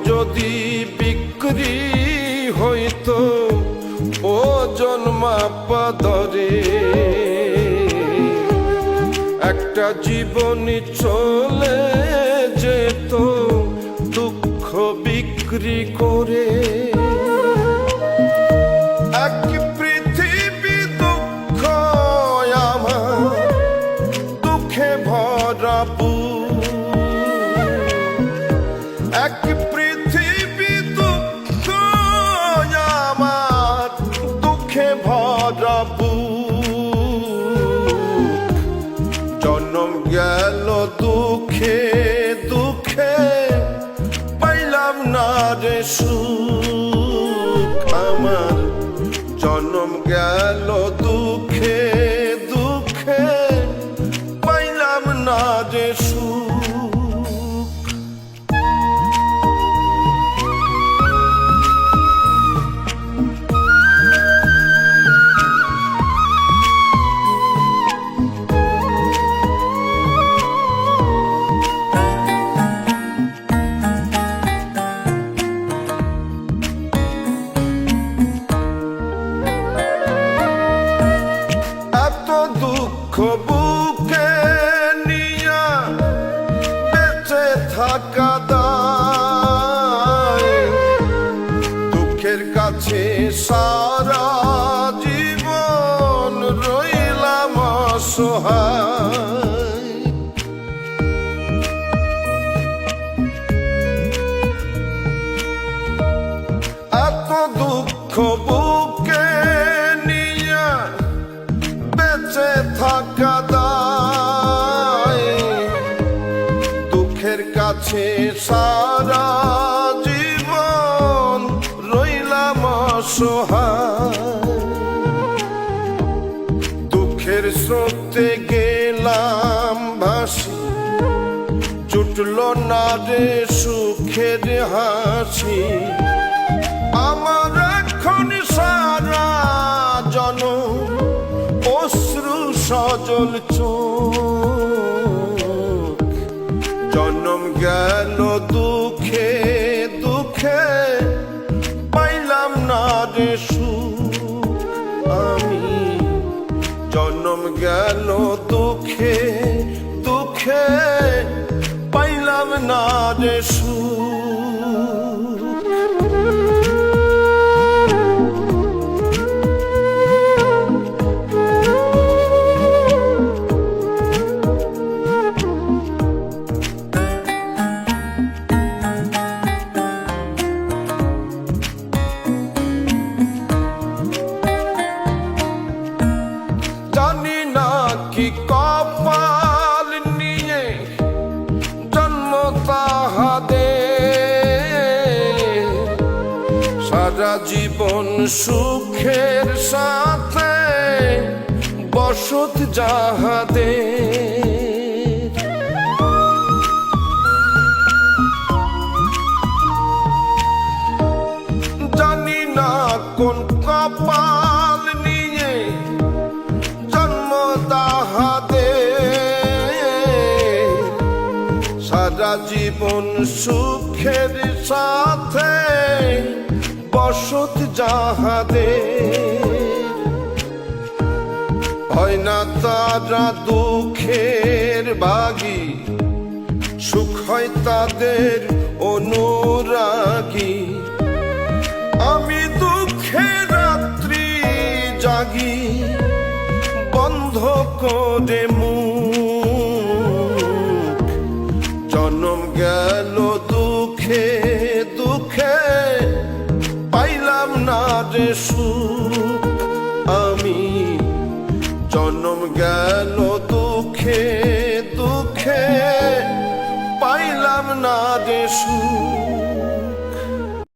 যদি বিক্রি হইতো ওজন মাপা দরে, একটা জীবনী চলে যেত দুঃখ বিক্রি করে। এক পৃথিবী দুঃখ আমার, দুঃখে ভরা বুক। এক পৃথিবী দুঃখ আমার, দুঃখে ভরা বুক। জন্ম গেল দুঃখে দুঃখে, পাইলাম না রে সুখ আমার। জন্ম গেল দুঃখে দুঃখে, পাইলাম না রে সুখ। দুঃখ বুকে নিয়া বেঁচে থাকা দায়, দুঃখের কাছে সারা জীবন রইলাম অসহায়। এত দুঃখ বুকে নিয়া বেঁচে থাকা দায়, দুঃখের কাছে সারা জীবন রইলাম অসহায়। দুঃখের স্রোতে গেলাম ভাসি, জুটল না রে সুখের হাসি। আমার এখন সারা জনম অশ্রু সজল চোখ। জন্ম গেল দুঃখে দুঃখে, পাইলাম না রে সুখ আমি। জন্ম গেল দুঃখে দুঃখে, পাইলাম না রে সুখ। জানি না কি কপাল নিয়ে জন্ম তাহাদের, সারা জীবন সুখের সাথে বসত যাহাদের। জানি না কোন কপাল নিয়ে জন্ম তাহাদের, সারা জীবন সুখের সাথে বসত যাহাদের। হয় না তারা দুঃখের ভাগী, সুখ হয় তাদের অনুরাগী। আমি দুঃখের রাত্রি জাগি, বন্ধ করে মুখ। জন্ম গেল দুঃখে দুঃখে, পাইলাম না রে সুখ আমি। জন্ম গেল দুঃখে দুঃখে, পাইলাম না রে সুখ।